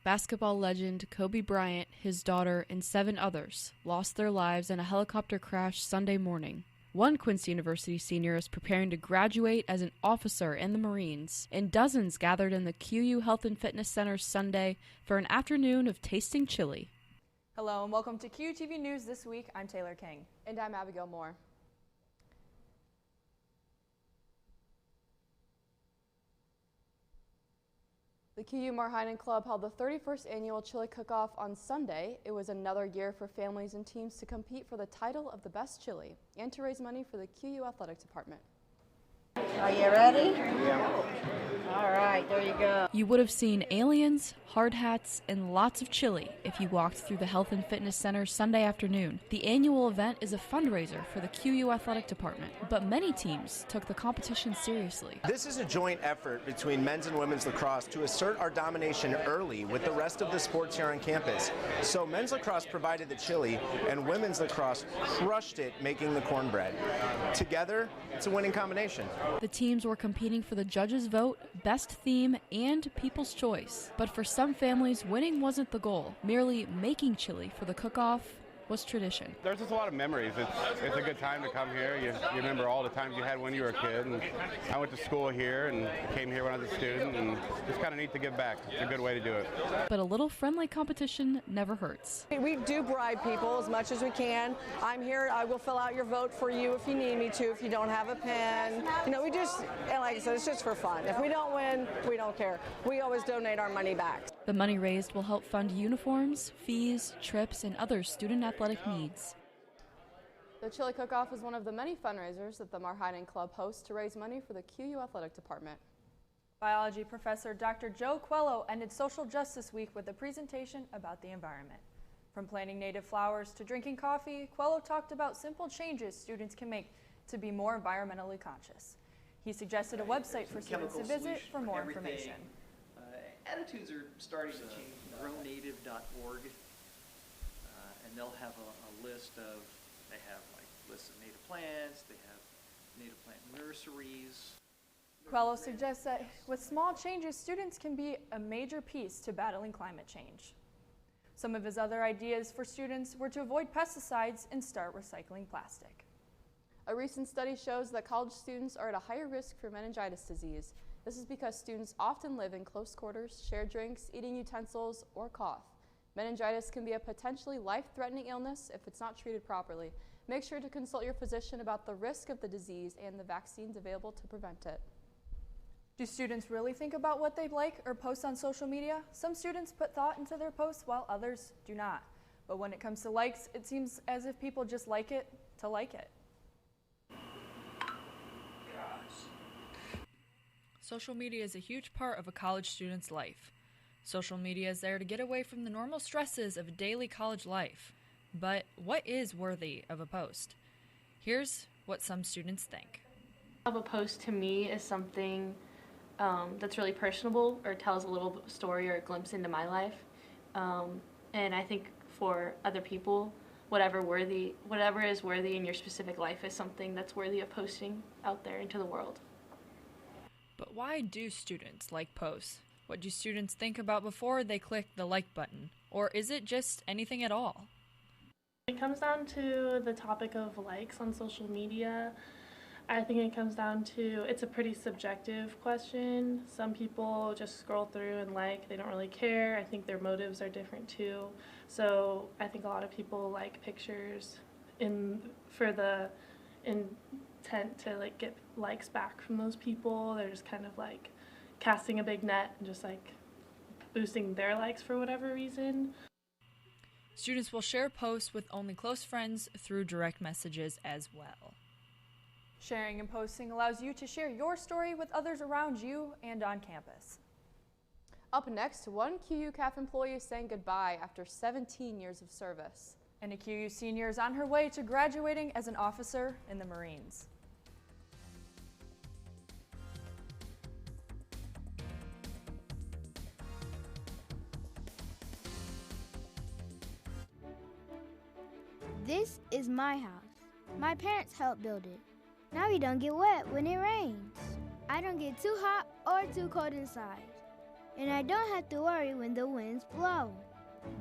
Basketball legend Kobe Bryant, his daughter, and 7 others lost their lives in a helicopter crash Sunday morning. One Quincy University senior is preparing to graduate as an officer in the Marines, and dozens gathered in the QU Health and Fitness Center Sunday for an afternoon of tasting chili. Hello and welcome to QUTV News This Week. I'm Taylor King. And I'm Abigail Moore. The QU Marhainen Club held the 31st annual Chili Cook-Off on Sunday. It was another year for families and teams to compete for the title of the best chili and to raise money for the QU Athletic Department. Are you ready? Yeah. All right, there you go. You would have seen aliens, hard hats, and lots of chili if you walked through the Health and Fitness Center Sunday afternoon. The annual event is a fundraiser for the QU Athletic Department, but many teams took the competition seriously. This is a joint effort between men's and women's lacrosse to assert our domination early with the rest of the sports here on campus. So men's lacrosse provided the chili, and women's lacrosse crushed it making the cornbread. Together, it's a winning combination. The teams were competing for the judges' vote, best theme, and people's choice. But for some families, winning wasn't the goal. Merely making chili for the cook-off was tradition. There's just a lot of memories. It's a good time to come here. You remember all the times you had when you were a kid. And I went to school here and came here when I was a student, and it's kind of neat to give back. It's a good way to do it. But a little friendly competition never hurts. We do bribe people as much as we can. I'm here. I will fill out your vote for you if you need me to, if you don't have a pen. You know, we just, and like I said, it's just for fun. If we don't win, we don't care. We always donate our money back. The money raised will help fund uniforms, fees, trips, and other student athletic needs. The Chili Cook-Off is one of the many fundraisers that the Marhainen Club hosts to raise money for the QU Athletic Department. Biology professor Dr. Joe Quello ended Social Justice Week with a presentation about the environment. From planting native flowers to drinking coffee, Quello talked about simple changes students can make to be more environmentally conscious. He suggested a website for students to visit for more information. Attitudes are starting to change. GrowNative.org, and they'll have a list of, they have like lists of native plants, they have native plant nurseries. Quello suggests that with small changes, students can be a major piece to battling climate change. Some of his other ideas for students were to avoid pesticides and start recycling plastic. A recent study shows that college students are at a higher risk for meningitis disease. This is because students often live in close quarters, share drinks, eating utensils, or cough. Meningitis can be a potentially life-threatening illness if it's not treated properly. Make sure to consult your physician about the risk of the disease and the vaccines available to prevent it. Do students really think about what they like or post on social media? Some students put thought into their posts while others do not. But when it comes to likes, it seems as if people just like it to like it. Social media is a huge part of a college student's life. Social media is there to get away from the normal stresses of daily college life. But what is worthy of a post? Here's what some students think. A post to me is something that's really personable or tells a little story or a glimpse into my life. And I think for other people, whatever is worthy in your specific life is something that's worthy of posting out there into the world. But why do students like posts? What do students think about before they click the like button? Or is it just anything at all? It comes down to the topic of likes on social media. I think it comes down to, it's a pretty subjective question. Some people just scroll through and like, they don't really care. I think their motives are different too. So I think a lot of people like pictures for the intent to like get likes back from those people. They're just kind of like casting a big net and just like boosting their likes for whatever reason. Students will share posts with only close friends through direct messages as well. Sharing and posting allows you to share your story with others around you and on campus. Up next, one QU CAF employee is saying goodbye after 17 years of service. And a QU senior is on her way to graduating as an officer in the Marines. This is my house. My parents helped build it. Now we don't get wet when it rains. I don't get too hot or too cold inside. and I don't have to worry when the winds blow.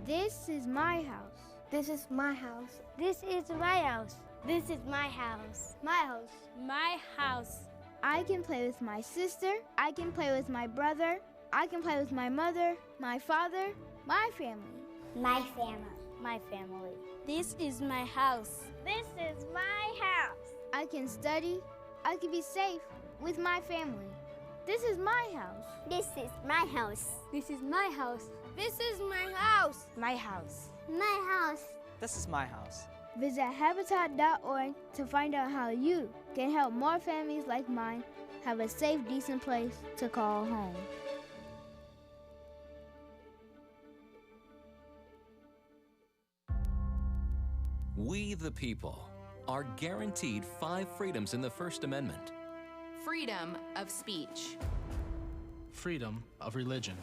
This is my house. This is my house. This is my house. This is my house. My house. My house. I can play with my sister. I can play with my brother. I can play with my mother, my father, my family. My family. My family. This is my house. This is my house. I can study. I can be safe with my family. This is my house. This is my house. This is my house. This is my house. My house. My house. This is my house. Visit Habitat.org to find out how you can help more families like mine have a safe, decent place to call home. We, the people, are guaranteed 5 freedoms in the First Amendment. Freedom of speech. Freedom of religion.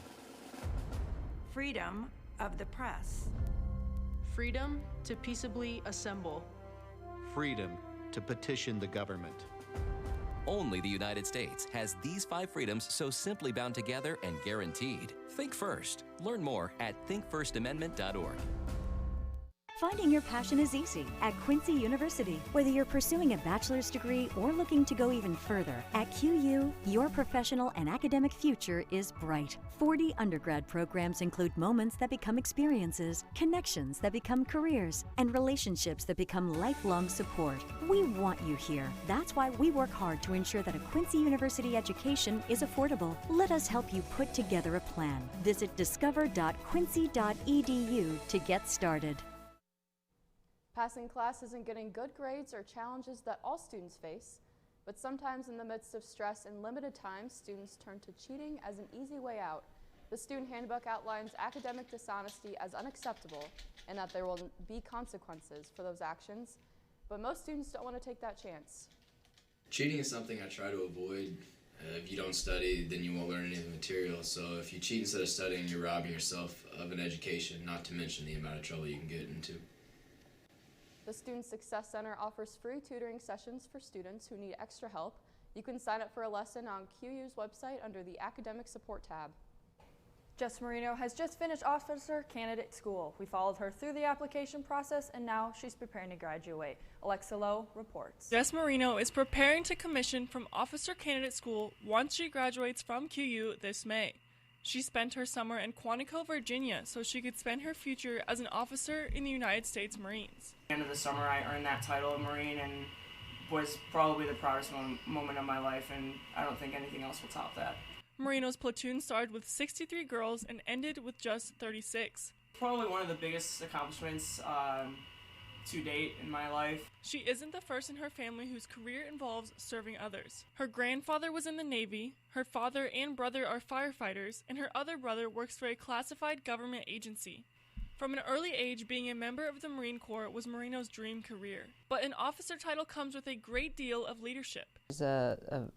Freedom of the press. Freedom to peaceably assemble. Freedom to petition the government. Only the United States has these 5 freedoms so simply bound together and guaranteed. Think first. Learn more at thinkfirstamendment.org. Finding your passion is easy at Quincy University. Whether you're pursuing a bachelor's degree or looking to go even further, at QU, your professional and academic future is bright. 40 undergrad programs include moments that become experiences, connections that become careers, and relationships that become lifelong support. We want you here. That's why we work hard to ensure that a Quincy University education is affordable. Let us help you put together a plan. Visit discover.quincy.edu to get started. Passing classes and getting good grades are challenges that all students face, but sometimes in the midst of stress and limited time, students turn to cheating as an easy way out. The student handbook outlines academic dishonesty as unacceptable and that there will be consequences for those actions, but most students don't want to take that chance. Cheating is something I try to avoid. If you don't study, then you won't learn any of the material, so if you cheat instead of studying, you're robbing yourself of an education, not to mention the amount of trouble you can get into. The Student Success Center offers free tutoring sessions for students who need extra help. You can sign up for a lesson on QU's website under the Academic Support tab. Jess Marino has just finished Officer Candidate School. We followed her through the application process and now she's preparing to graduate. Alexa Lowe reports. Jess Marino is preparing to commission from Officer Candidate School once she graduates from QU this May. She spent her summer in Quantico, Virginia, so she could spend her future as an officer in the United States Marines. At the end of the summer, I earned that title of Marine and was probably the proudest moment of my life, and I don't think anything else will top that. Marino's platoon started with 63 girls and ended with just 36. Probably one of the biggest accomplishments to date in my life. She isn't the first in her family whose career involves serving others. Her grandfather was in the Navy, her father and brother are firefighters, and her other brother works for a classified government agency. From an early age, being a member of the Marine Corps was Marino's dream career. But an officer title comes with a great deal of leadership. She's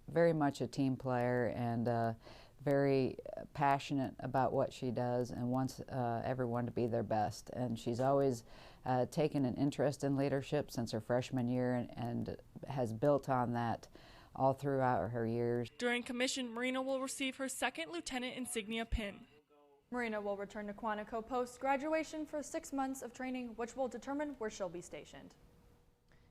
very much a team player and very passionate about what she does and wants everyone to be their best. And she's always taken an interest in leadership since her freshman year and has built on that all throughout her years. During commission, Marino will receive her 2nd lieutenant insignia pin. Marina will return to Quantico post-graduation for 6 months of training, which will determine where she'll be stationed.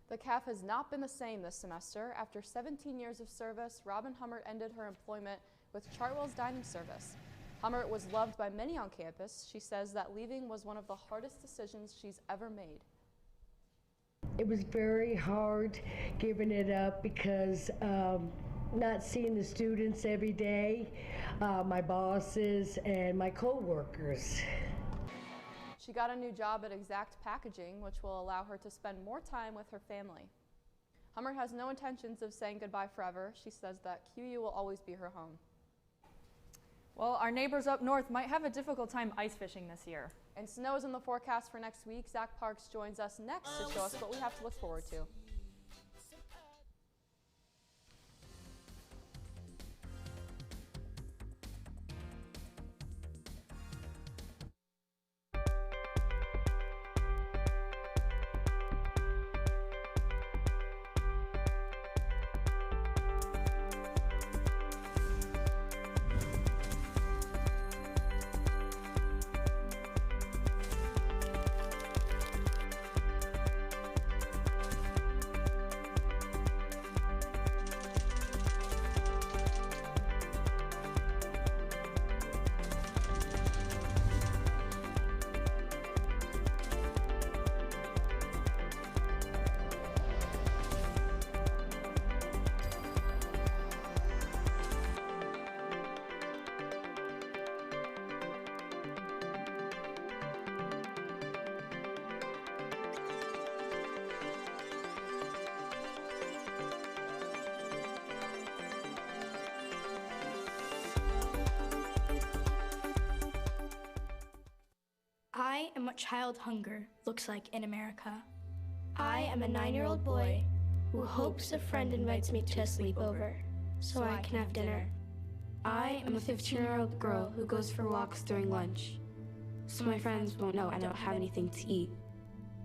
The CAF has not been the same this semester. After 17 years of service, Robin Hummert ended her employment with Chartwell's Dining Service. Hummert was loved by many on campus. She says that leaving was one of the hardest decisions she's ever made. It was very hard giving it up because not seeing the students every day, my bosses and my co-workers. She got a new job at Exact Packaging, which will allow her to spend more time with her family. Hummert has no intentions of saying goodbye forever. She says that QU will always be her home. Well, our neighbors up north might have a difficult time ice fishing this year. And snow is in the forecast for next week. Zach Parks joins us next to show us what we have to look forward to. what child hunger looks like in America. I am a 9-year-old boy who hopes a friend invites me to a sleepover so I can have dinner. I am a 15-year-old girl who goes for walks during lunch so my friends won't know I don't have anything to eat.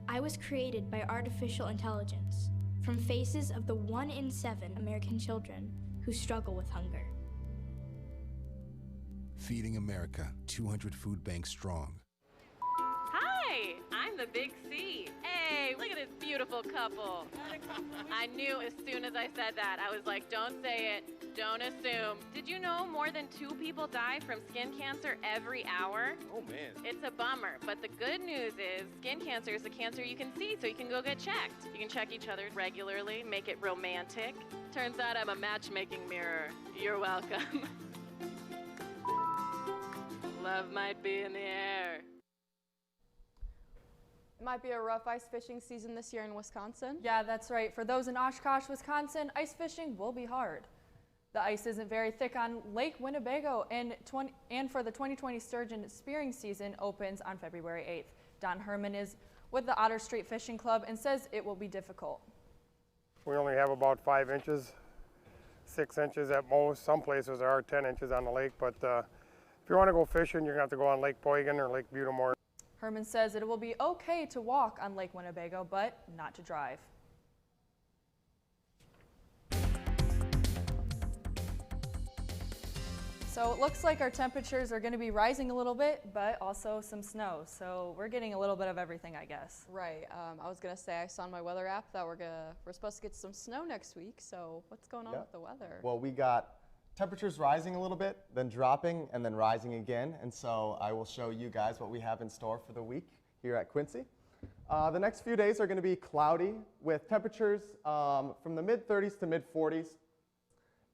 I was created by artificial intelligence from faces of the 1 in 7 American children who struggle with hunger. Feeding America, 200 food banks strong. Hi, I'm the Big C. Hey, look at this beautiful couple. I knew as soon as I said that, I was like, don't say it, don't assume. Did you know more than 2 people die from skin cancer every hour? Oh, man. It's a bummer, but the good news is skin cancer is a cancer you can see, so you can go get checked. You can check each other regularly, make it romantic. Turns out I'm a matchmaking mirror. You're welcome. Love might be in the air. It might be a rough ice fishing season this year in Wisconsin. Yeah, that's right. For those in Oshkosh, Wisconsin, ice fishing will be hard. The ice isn't very thick on Lake Winnebago, and for the 2020 sturgeon spearing season opens on February 8th. Don Herman is with the Otter Street Fishing Club and says it will be difficult. We only have about 5 inches, 6 inches at most. Some places there are 10 inches on the lake, but if you want to go fishing, you're going to have to go on Lake Poygan or Lake Butamore. Herman says it will be okay to walk on Lake Winnebago, but not to drive. So it looks like our temperatures are going to be rising a little bit, but also some snow. So we're getting a little bit of everything, I guess. Right. I was gonna say I saw on my weather app that we're supposed to get some snow next week. So what's going on with the weather? Well, we got temperatures rising a little bit, then dropping, and then rising again. And so I will show you guys what we have in store for the week here at Quincy. The next few days are going to be cloudy with temperatures from the mid-30s to mid-40s.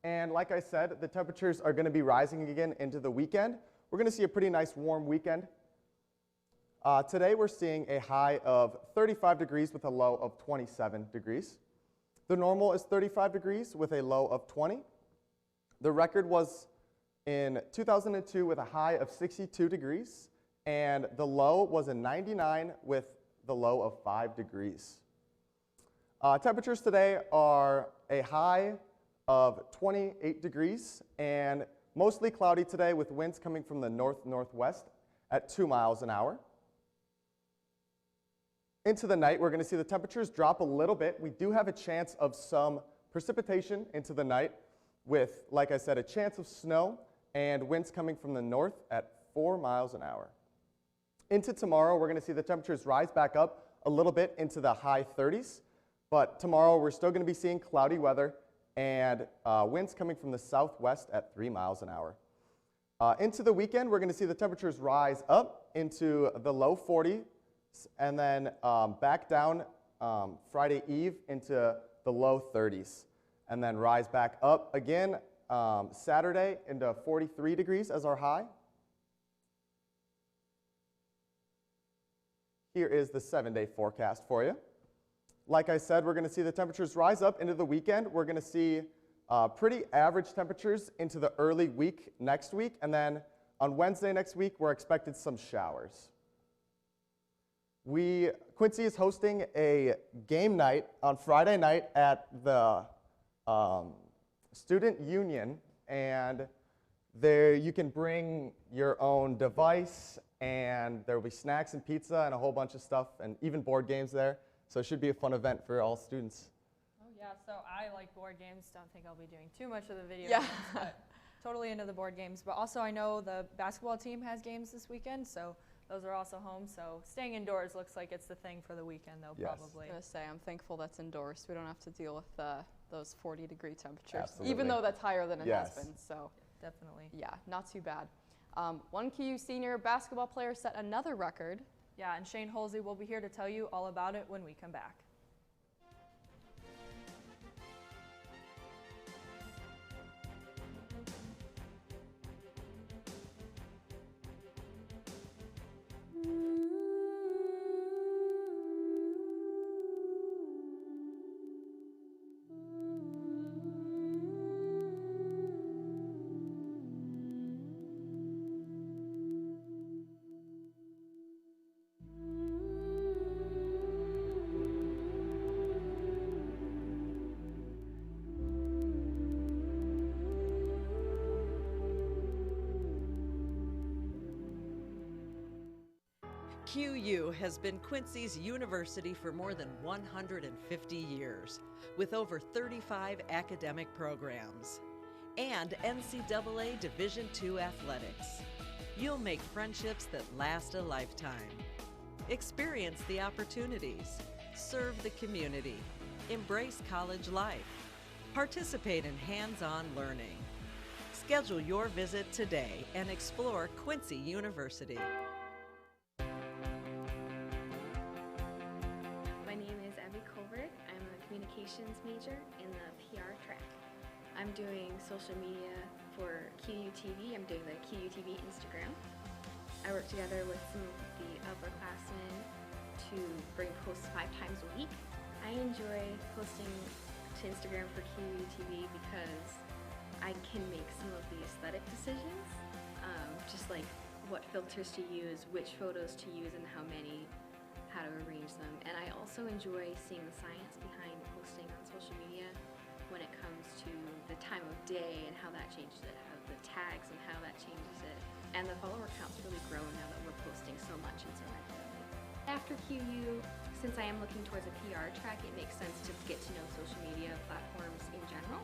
And like I said, the temperatures are going to be rising again into the weekend. We're going to see a pretty nice warm weekend. Today we're seeing a high of 35 degrees with a low of 27 degrees. The normal is 35 degrees with a low of 20. The record was in 2002 with a high of 62 degrees, and the low was in 99 with the low of 5 degrees. Temperatures today are a high of 28 degrees and mostly cloudy today with winds coming from the north-northwest at 2 miles an hour. Into the night, we're going to see the temperatures drop a little bit. We do have a chance of some precipitation into the night with, like I said, a chance of snow and winds coming from the north at 4 miles an hour. Into tomorrow, we're going to see the temperatures rise back up a little bit into the high 30s, but tomorrow we're still going to be seeing cloudy weather and winds coming from the southwest at 3 miles an hour. Into the weekend, we're going to see the temperatures rise up into the low 40s and then back down Friday Eve into the low 30s and then rise back up again Saturday into 43 degrees as our high. Here is the 7-day forecast for you. Like I said, we're going to see the temperatures rise up into the weekend. We're going to see pretty average temperatures into the early week next week. And then on Wednesday next week, we're expected some showers. Quincy is hosting a game night on Friday night at the Student Union. And there you can bring your own device, and there will be snacks and pizza and a whole bunch of stuff and even board games there. So it should be a fun event for all students. Oh yeah, so I like board games. Don't think I'll be doing too much of the video games, but totally into the board games. But also I know the basketball team has games this weekend, so those are also home. So staying indoors looks like it's the thing for the weekend though, probably. I was going to say, I'm thankful that's indoors. We don't have to deal with those 40-degree temperatures, Absolutely. even though that's higher than it has been. So definitely. Yeah, not too bad. One KU senior basketball player set another record. Yeah, and Shane Holsey will be here to tell you all about it when we come back. QU has been Quincy's university for more than 150 years, with over 35 academic programs and NCAA Division II athletics. You'll make friendships that last a lifetime. Experience the opportunities, serve the community, embrace college life, participate in hands-on learning. Schedule your visit today and explore Quincy University. My name is Abby Colbert. I'm a communications major in the PR track. I'm doing social media for QUTV. I'm doing the QUTV Instagram. I work together with some of the upperclassmen to bring posts 5 times a week. I enjoy posting to Instagram for QUTV because I can make some of the aesthetic decisions, just like what filters to use, which photos to use, and how many, how to arrange them. And I also enjoy seeing the science behind posting on social media when it comes to the time of day and how that changes it, how the tags and how that changes it. And the follower count's really grown now that we're posting so much and so regularly. After QU, since I am looking towards a PR track, it makes sense to get to know social media platforms in general.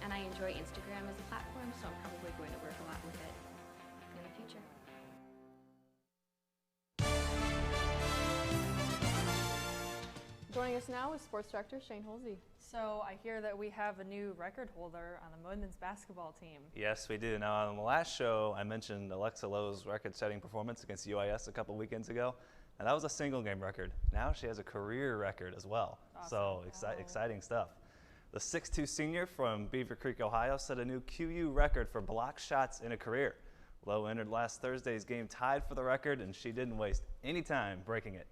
And I enjoy Instagram as a platform, so I'm probably going to work a lot with it in the future. Joining us now is Sports Director Shane Holsey. So I hear that we have a new record holder on the women's basketball team. Yes, we do. Now, on the last show, I mentioned Alexa Lowe's record-setting performance against UIS a couple weekends ago, and that was a single-game record. Now she has a career record as well. Awesome. So exciting stuff. The 6'2" senior from Beaver Creek, Ohio, set a new QU record for block shots in a career. Lowe entered last Thursday's game tied for the record, and she didn't waste any time breaking it.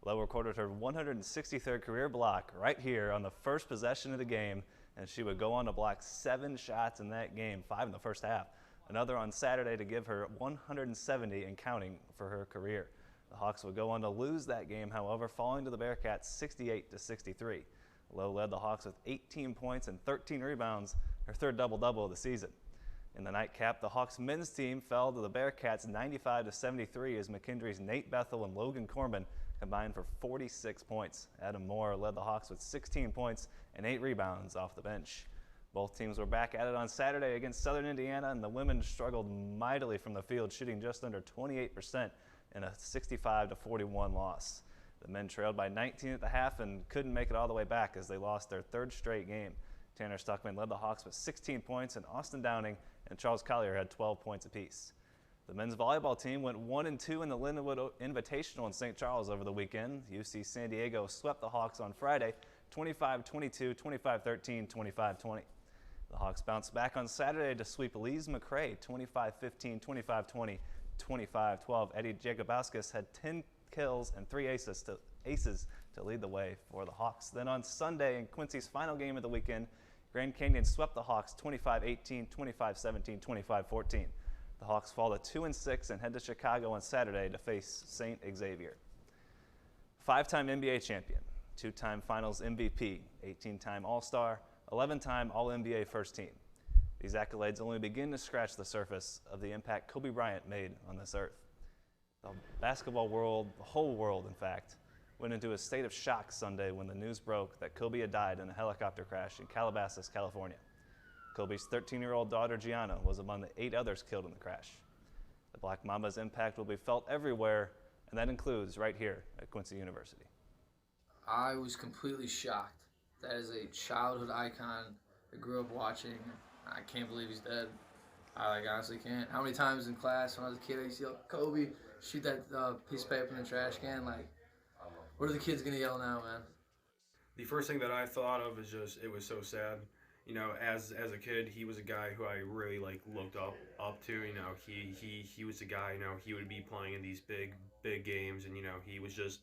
Lowe recorded her 163rd career block right here on the first possession of the game, and she would go on to block 7 shots in that game, 5 in the first half. Another on Saturday to give her 170 and counting for her career. The Hawks would go on to lose that game, however, falling to the Bearcats 68-63. Lowe led the Hawks with 18 points and 13 rebounds, her third double-double of the season. In the nightcap, the Hawks men's team fell to the Bearcats 95-73 as McKendree's Nate Bethel and Logan Corman combined for 46 points. Adam Moore led the Hawks with 16 points and 8 rebounds off the bench. Both teams were back at it on Saturday against Southern Indiana, and the women struggled mightily from the field, shooting just under 28% in a 65-41 loss. The men trailed by 19 at the half and couldn't make it all the way back as they lost their 3rd straight game. Tanner Stuckman led the Hawks with 16 points, and Austin Downing and Charles Collier had 12 points apiece. The men's volleyball team went 1-2 in the Lindenwood Invitational in St. Charles over the weekend. UC San Diego swept the Hawks on Friday, 25-22, 25-13, 25-20. The Hawks bounced back on Saturday to sweep Lees McRae, 25-15, 25-20, 25-12. Eddie Jacobauskas had 10 kills and 3 aces to lead the way for the Hawks. Then on Sunday, in Quincy's final game of the weekend, Grand Canyon swept the Hawks 25-18, 25-17, 25-14. The Hawks fall to 2-6 and head to Chicago on Saturday to face St. Xavier. 5-time NBA champion, 2-time Finals MVP, 18-time All-Star, 11-time All-NBA first team. These accolades only begin to scratch the surface of the impact Kobe Bryant made on this earth. The basketball world, the whole world in fact, went into a state of shock Sunday when the news broke that Kobe had died in a helicopter crash in Calabasas, California. Kobe's 13-year-old daughter Gianna was among the 8 others killed in the crash. The Black Mamba's impact will be felt everywhere, and that includes right here at Quincy University. I was completely shocked. That is a childhood icon I grew up watching. I can't believe he's dead. I honestly can't. How many times in class when I was a kid I used to yell, Kobe, shoot that piece of paper in the trash can? Like, what are the kids gonna yell now, man? The first thing that I thought of is just, it was so sad. You know, as a kid, he was a guy who I really looked up to. You know, he was a guy. You know, he would be playing in these big games, and you know, he was just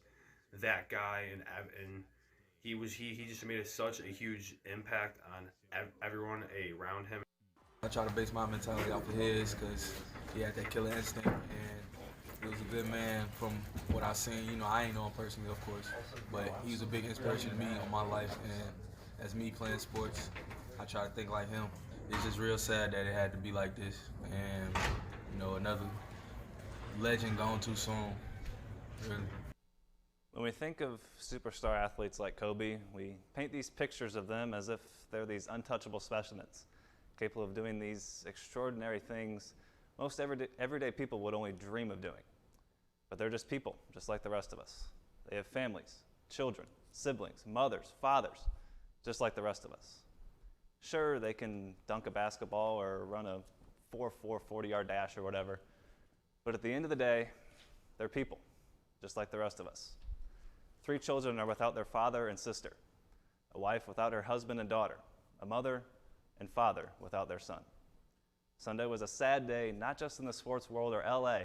that guy, and he just made such a huge impact on everyone around him. I try to base my mentality off of his because he had that killer instinct, and he was a good man from what I've seen. You know, I ain't know him personally, of course, but he was a big inspiration to me on my life, and as me playing sports, I try to think like him. It's just real sad that it had to be like this, and you know, another legend gone too soon. Really. When we think of superstar athletes like Kobe, we paint these pictures of them as if they're these untouchable specimens, capable of doing these extraordinary things most everyday people would only dream of doing. But they're just people, just like the rest of us. They have families, children, siblings, mothers, fathers, just like the rest of us. Sure, they can dunk a basketball or run a 4.4 40-yard dash or whatever, but at the end of the day, they're people, just like the rest of us. 3 children are without their father and sister, a wife without her husband and daughter, a mother and father without their son. Sunday was a sad day, not just in the sports world or LA,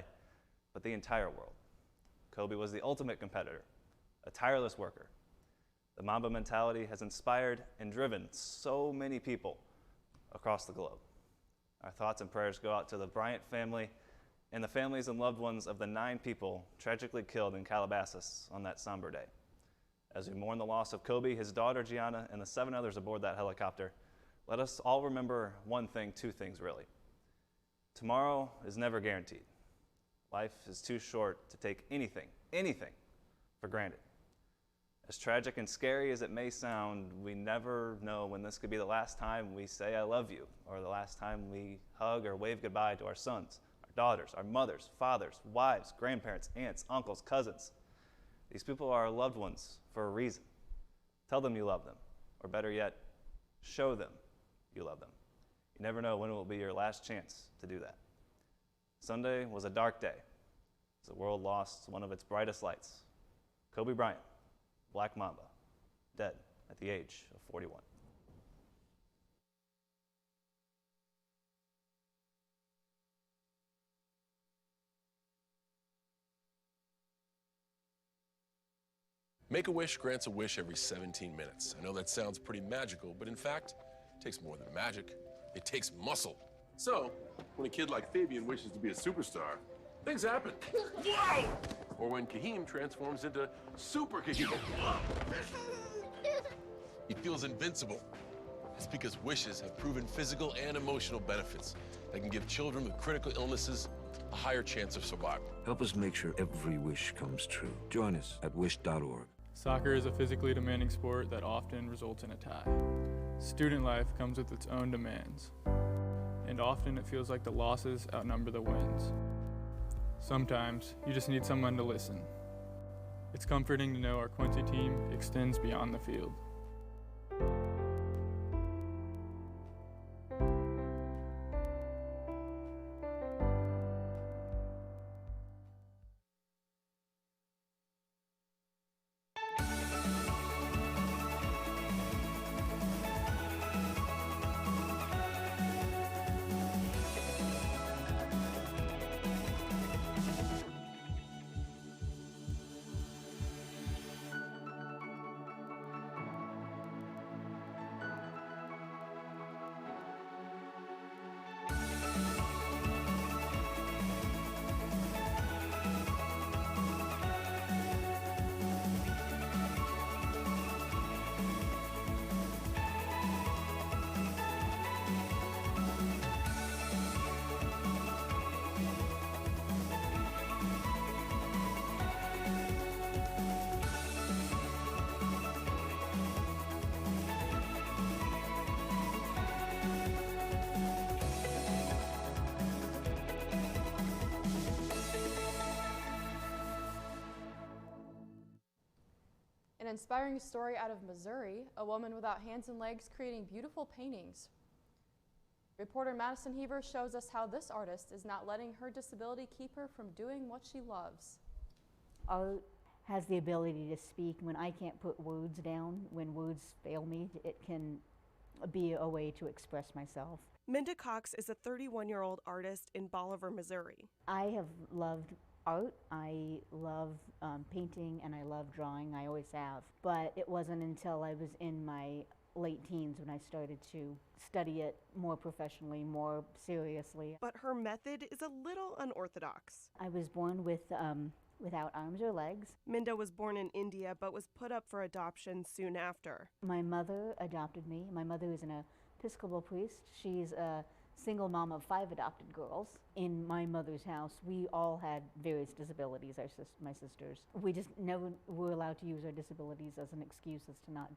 but the entire world. Kobe was the ultimate competitor, a tireless worker. The Mamba mentality has inspired and driven so many people across the globe. Our thoughts and prayers go out to the Bryant family and the families and loved ones of the 9 people tragically killed in Calabasas on that somber day. As we mourn the loss of Kobe, his daughter Gianna, and the 7 others aboard that helicopter, let us all remember one thing, 2 things really. Tomorrow is never guaranteed. Life is too short to take anything for granted. As tragic and scary as it may sound, we never know when this could be the last time we say I love you, or the last time we hug or wave goodbye to our sons, our daughters, our mothers, fathers, wives, grandparents, aunts, uncles, cousins. These people are our loved ones for a reason. Tell them you love them, or better yet, show them you love them. You never know when it will be your last chance to do that. Sunday was a dark day as the world lost one of its brightest lights. Kobe Bryant, Black Mamba, dead at the age of 41. Make-A-Wish grants a wish every 17 minutes. I know that sounds pretty magical, but in fact, it takes more than magic. It takes muscle. So, when a kid like Fabian wishes to be a superstar, things happen. Whoa! Or when Kahim transforms into Super Kahim. He feels invincible. It's because wishes have proven physical and emotional benefits that can give children with critical illnesses a higher chance of survival. Help us make sure every wish comes true. Join us at wish.org. Soccer is a physically demanding sport that often results in a tie. Student life comes with its own demands, and often it feels like the losses outnumber the wins. Sometimes you just need someone to listen. It's comforting to know our Quincy team extends beyond the field. An inspiring story out of Missouri, a woman without hands and legs creating beautiful paintings. Reporter Madison Heaver shows us how this artist is not letting her disability keep her from doing what she loves. Art has the ability to speak. When I can't put words down, when words fail me, it can be a way to express myself. Minda Cox is a 31-year-old artist in Bolivar, Missouri. I have loved art. I love painting and I love drawing. I always have. But it wasn't until I was in my late teens when I started to study it more professionally, more seriously. But her method is a little unorthodox. I was born without arms or legs. Minda was born in India but was put up for adoption soon after. My mother adopted me. My mother is an Episcopal priest. She's a single mom of 5 adopted girls. In my mother's house, we all had various disabilities, my sisters. We just never were allowed to use our disabilities as an excuse as to not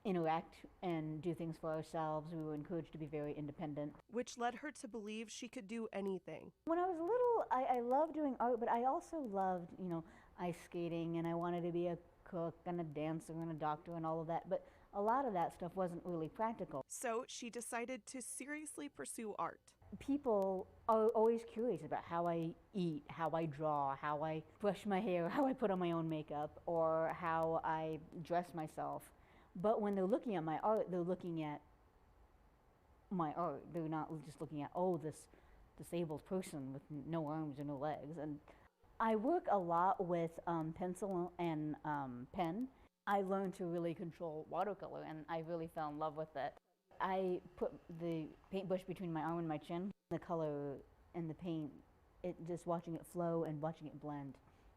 interact and do things for ourselves. We were encouraged to be very independent. Which led her to believe she could do anything. When I was little, I loved doing art, but I also loved, ice skating, and I wanted to be a cook and a dancer and a doctor and all of that. But a lot of that stuff wasn't really practical. So she decided to seriously pursue art. People are always curious about how I eat, how I draw, how I brush my hair, how I put on my own makeup, or how I dress myself. But when they're looking at my art, they're looking at my art. They're not just looking at, oh, this disabled person with no arms or no legs. And I work a lot with pencil and pen. I learned to really control watercolor, and I really fell in love with it. I put the paintbrush between my arm and my chin. The color and the paint, just watching it flow and watching it blend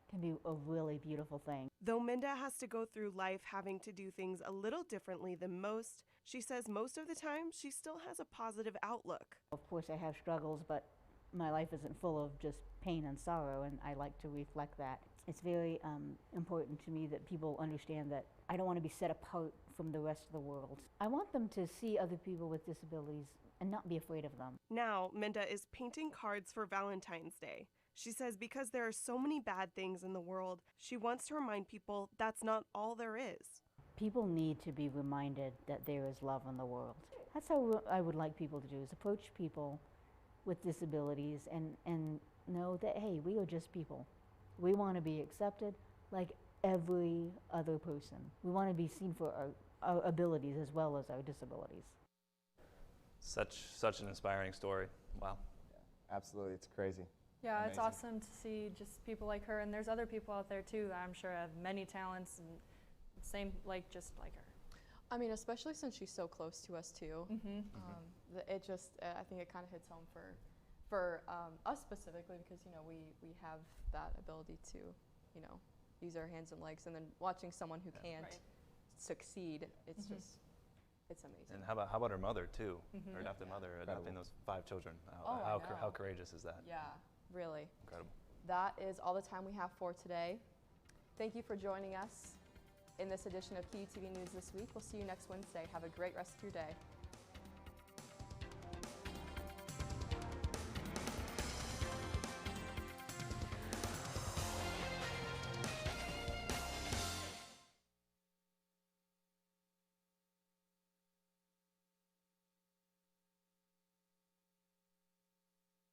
can be a really beautiful thing. Though Minda has to go through life having to do things a little differently than most, she says most of the time she still has a positive outlook. Of course I have struggles, but my life isn't full of just pain and sorrow, and I like to reflect that. It's very important to me that people understand that I don't want to be set apart from the rest of the world. I want them to see other people with disabilities and not be afraid of them. Now, Minda is painting cards for Valentine's Day. She says because there are so many bad things in the world, she wants to remind people that's not all there is. People need to be reminded that there is love in the world. That's how I would like people to do, is approach people with disabilities and know that, hey, we are just people. We want to be accepted like every other person. We want to be seen for our abilities as well as our disabilities. Such an inspiring story. Wow. Yeah, absolutely, it's crazy. Yeah, Amazing. It's awesome to see just people like her, and there's other people out there too that I'm sure have many talents and just like her. I mean, especially since she's so close to us too. Mm-hmm. It just, I think it kind of hits home for us specifically, because we have that ability to use our hands and legs, and then watching someone who can't succeed, it's just, it's amazing. And how about her mother too? Mhm. Her adopted mother adopting those 5 children. I know. How courageous is that? Yeah, really. Incredible. That is all the time we have for today. Thank you for joining us in this edition of QUTV News This Week. We'll see you next Wednesday. Have a great rest of your day.